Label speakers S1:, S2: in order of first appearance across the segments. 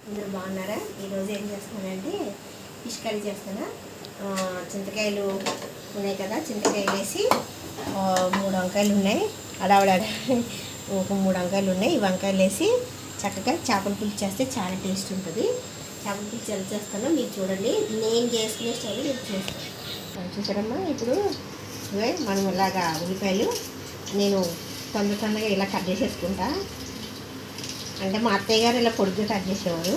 S1: అందరూ బాగున్నారా? ఈరోజు ఏం చేస్తానంటే ఫిష్ కర్రీ చేస్తాను. చింతకాయలు ఉన్నాయి కదా, చింతకాయలు వేసి 3 వంకాయలు ఉన్నాయి, అడావిడ ఒక 3 వంకాయలు ఉన్నాయి. ఈ వంకాయలు వేసి చక్కగా చేపల పులుసు చేస్తే చాలా టేస్ట్ ఉంటుంది. చేపల పులుసు ఎలా చేస్తానో మీరు చూడండి. నేను చేసుకునే స్టైల్ మీరు చేస్తాను. చూసారమ్మా, ఇప్పుడు మనం ఇలాగా ఉల్లిపాయలు నేను తొందరగా ఇలా కట్ చేసేసుకుంటా. అంటే మా అత్తయ్య గారు ఇలా పొడుగ్గా కట్ చేసేవారు,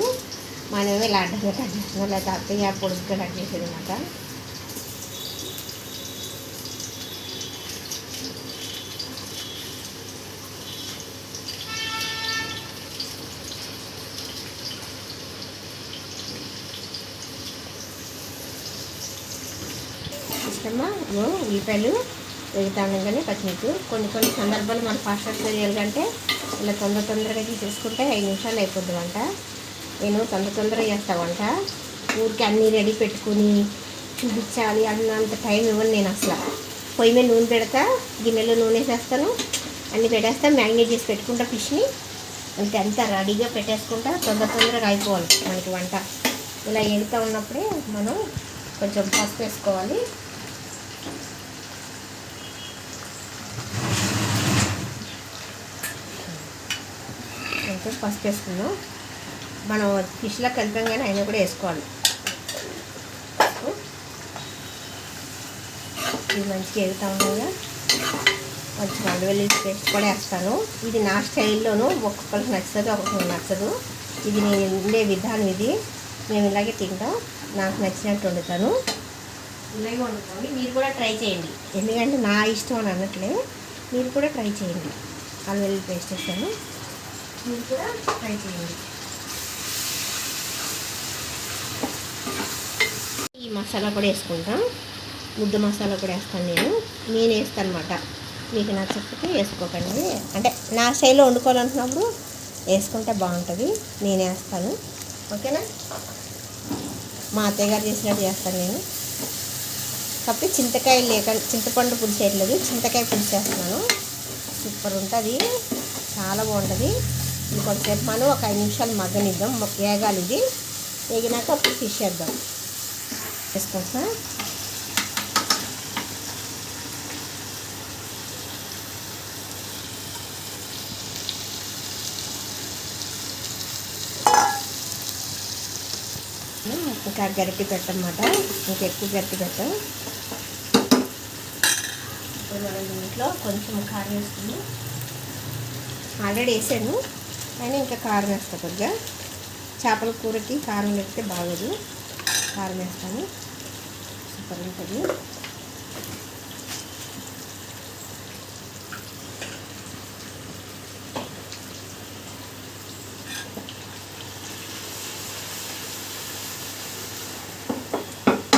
S1: మనమేమో ఇలా అడ్డంగా కట్ చేస్తున్నాం. లేకపోతే అత్తయ్య గారు పొడుగ్గా కట్ చేసేది అనమాట. ఇష్టమా ఉల్లిపాయలు వేగుతా ఉండగానే పచ్చిమిర్చి. కొన్ని సందర్భాలు మనం ఫాస్ట్గా చేయాలంటే ఇలా తొందరగా తీసేసుకుంటే 5 నిమిషాలు అయిపోద్ది వంట. నేను తొందరగా చేస్తా వంట. ఊరికి అన్నీ రెడీ పెట్టుకుని చూపించాలి అన్నంత టైం ఇవ్వను నేను అసలు. పొయ్యి మీద నూనె పెడతా, గిన్నెలో నూనె వేసేస్తాను, అన్నీ పెట్టేస్తా, మ్యారినేట్ చేసి పెట్టుకుంటా ఫిష్ని. అంతా రెడీగా పెట్టేసుకుంటా. తొందరగా అయిపోవాలి మనకి వంట. ఇలా ఎగుతూ ఉన్నప్పుడే మనం కొంచెం పసుపు వేసుకోవాలి. పసుపు వేసుకున్నాం. మనం ఫిష్లో కలిపాం కానీ అయినా కూడా వేసుకోవాలి. ఇది మంచిగా ఎగుతా ఉండగా కొంచెం అల్లం వెల్లుల్లి పేస్ట్ కూడా వేస్తాను. ఇది నా స్టైల్లోనూ ఒక్కొక్కరికి నచ్చుతుంది, ఒక్కొక్కరికి నచ్చదు. ఇది నేను ఉండే విధానం. ఇది మేము ఇలాగే తింటాం. నాకు నచ్చినట్టు వండుతాను, ఇలాగే వండుతాను. మీరు కూడా ట్రై చేయండి. ఎందుకంటే నా ఇష్టం అని అన్నట్లే మీరు కూడా ట్రై చేయండి. అల్లం వెల్లుల్లి పేస్ట్ వేస్తాను, మీరు కూడా ట్రై చేయండి. ఈ మసాలా కూడా వేసుకుంటాం. ముద్ద మసాలా కూడా వేస్తాను నేను వేస్తాను అనమాట. మీకు నచ్చకపోతే వేసుకోకండి. అంటే నా స్టైల్లో వండుకోవాలనుకున్నప్పుడు వేసుకుంటే బాగుంటుంది. నేను వేస్తాను, ఓకేనా? మా అత్తయ్య గారు చేసినట్టు చేస్తాను నేను. కాకపోతే చింతపండు పులుసు వేయట్లేదు, చింతకాయ పులుసు వేస్తున్నాను. సూపర్ ఉంటుంది, చాలా బాగుంటుంది. ఇది కొంచెంసేపు మనం ఒక 5 నిమిషాలు మగ్గనిద్దాం, వేగాలి. ఇది వేగినాక అప్పుడు ఫిష్ వేద్దాం. వేసుకుంటున్నా. ఇంకా గరిటె పెట్టమాట, ఇంకా ఎక్కువ గరిటె పెట్టాం. ఇప్పుడు మనం దీంట్లో కొంచెం కారం వేసుకుని, ఆల్రెడీ వేసాను కానీ ఇంకా కారం వేస్తాను కొద్దిగా. చేపల కూరకి కారం వేస్తే బాగోదు, కారం వేస్తాను. సూపర్ ఉంటుంది.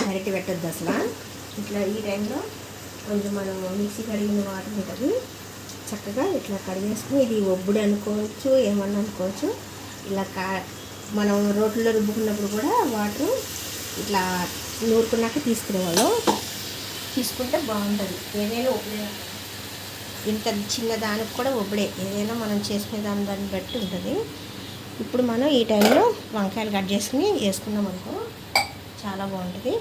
S1: గరిటె పెట్టద్దు అసలు. ఇట్లా ఈ టైంలో కొంచెం మనం మిక్సీ కడిగిన వాటర్ ఉంటుంది, చక్కగా ఇట్లా కడిగేసుకుని, ఇది ఒబ్బుడు అనుకోవచ్చు, ఏమన్నా అనుకోవచ్చు. ఇలా మనం రోట్లో రుబ్బుకున్నప్పుడు కూడా వాటర్ ఇట్లా నూరుకున్నాక తీసుకునేవాళ్ళు. తీసుకుంటే బాగుంటుంది. ఏదైనా ఒబ్బడే, ఇంత చిన్న దానికి కూడా ఒబ్బడే. ఏదైనా మనం చేసుకునే దాన్ని బట్టి ఉంటుంది. ఇప్పుడు మనం ఈ టైంలో వంకాయలు కట్ చేసుకుని వేసుకున్నాం అనుకో, చాలా బాగుంటుంది.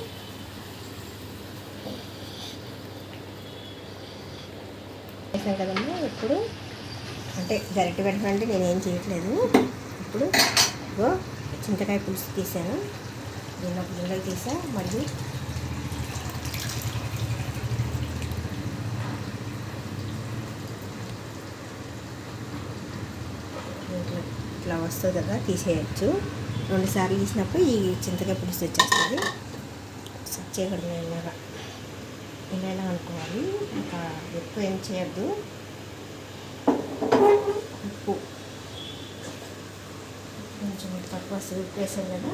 S1: వేసాం కదమ్మా. ఇప్పుడు అంటే గరిటె పెట్టమంటే నేనేం చేయట్లేదు. ఇప్పుడు చింతకాయ పులుసు తీసాను, నేను ఒక గింజలు తీసా. మళ్ళీ ఇట్లా వస్తుంది కదా, తీసేయచ్చు. 2 సార్లు తీసినప్పుడు ఈ చింతకాయ పులుసు వచ్చేస్తుంది. సెట్ చేయకూడదు, ఇలా అనుకోవాలి. ఇంకా ఎక్కువ ఏం చేయొద్దు. ఉప్పు కొంచెం తక్కువ ఉప్పు వేసాం కదా.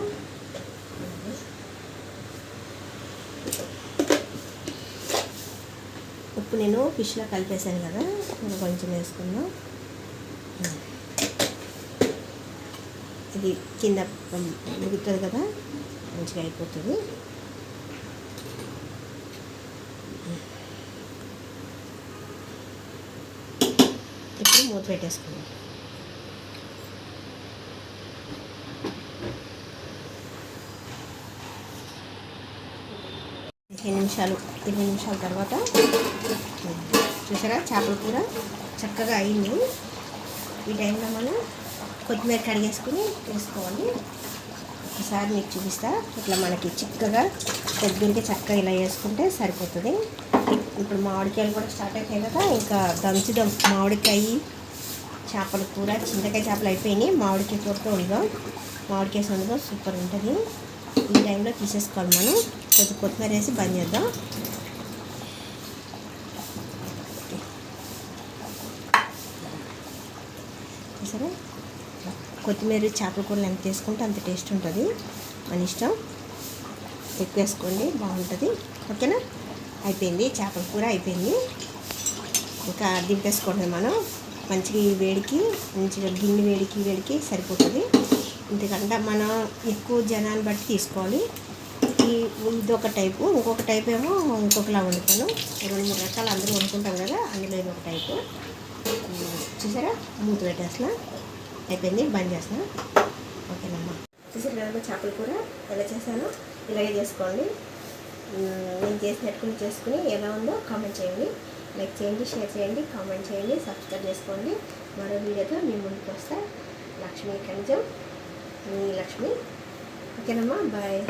S1: ఉప్పు నేను ఫిష్లో కలిపేసాను కదా, నేను కొంచెం వేసుకుందాం. ఇది కింద ఉడుకుతుంది కదా, మంచిగా అయిపోతుంది. ఇప్పుడు మూత పెట్టేసుకుందాం. 20 నిమిషాల తర్వాత చూసారా చేపల కూర చక్కగా అయింది. ఈ టైంలో మనం కొత్తిమీర కడిగేసుకుని వేసుకోవాలి. ఒకసారి మీకు చూపిస్తా. ఇట్లా మనకి చిక్కగా దగ్గరికి చక్కగా ఇలా వేసుకుంటే సరిపోతుంది. ఇప్పుడు మామిడికాయలు కూడా స్టార్ట్ అయిపోయాయి కదా, ఇంకా దంచుదాం. మామిడికాయ చేపల కూర, చింతకాయ చేపలు అయిపోయినాయి. మామిడికాయ కూరతో వండుదాం. మామిడికాయ వండుదాం, సూపర్ ఉంటుంది. ఈ టైంలో తీసేసుకోవాలి మనం. కొంచెం కొత్తిమీర వేసి బంద్ చేద్దాం. సరే, కొత్తిమీర చేపల కూరలు ఎంత వేసుకుంటే అంత టేస్ట్ ఉంటుంది. మన ఇష్టం, ఎక్కువ వేసుకోండి, బాగుంటుంది. ఓకేనా? అయిపోయింది, చేపల కూర అయిపోయింది. ఇంకా దింపేసుకోండి మనం. మంచిగా ఈ వేడికి, మంచిగా గిన్నె వేడికి సరిపోతుంది. ఎందుకంటే మనం ఎక్కువ జనాన్ని బట్టి తీసుకోవాలి. ఇదొక టైపు, ఇంకొక టైపు ఏమో ఇంకొకలా వండుతాను. 2-3 రకాలు అందరూ వండుకుంటాం కదా, అందులో ఇది ఒక టైపు. చూసారా, మూత పెట్టేస్తున్నా. అయిపోయింది, బంద్ చేస్తున్నా. ఓకేనమ్మా. చూసారు కదమ్మా చేపల కూర ఎలా చేశానో ఇలాగే చేసుకోండి. నేను చేసినట్టుకుని చేసుకుని ఎలా ఉందో కామెంట్ చేయండి. లైక్ చేయండి, షేర్ చేయండి, కామెంట్ చేయండి, సబ్స్క్రైబ్ చేసుకోండి. మరో వీడియోతో మీ ముందుకు వస్తా. లక్ష్మీ ఖనిజం, మీ లక్ష్మి. ఓకేనమ్మా, బాయ్.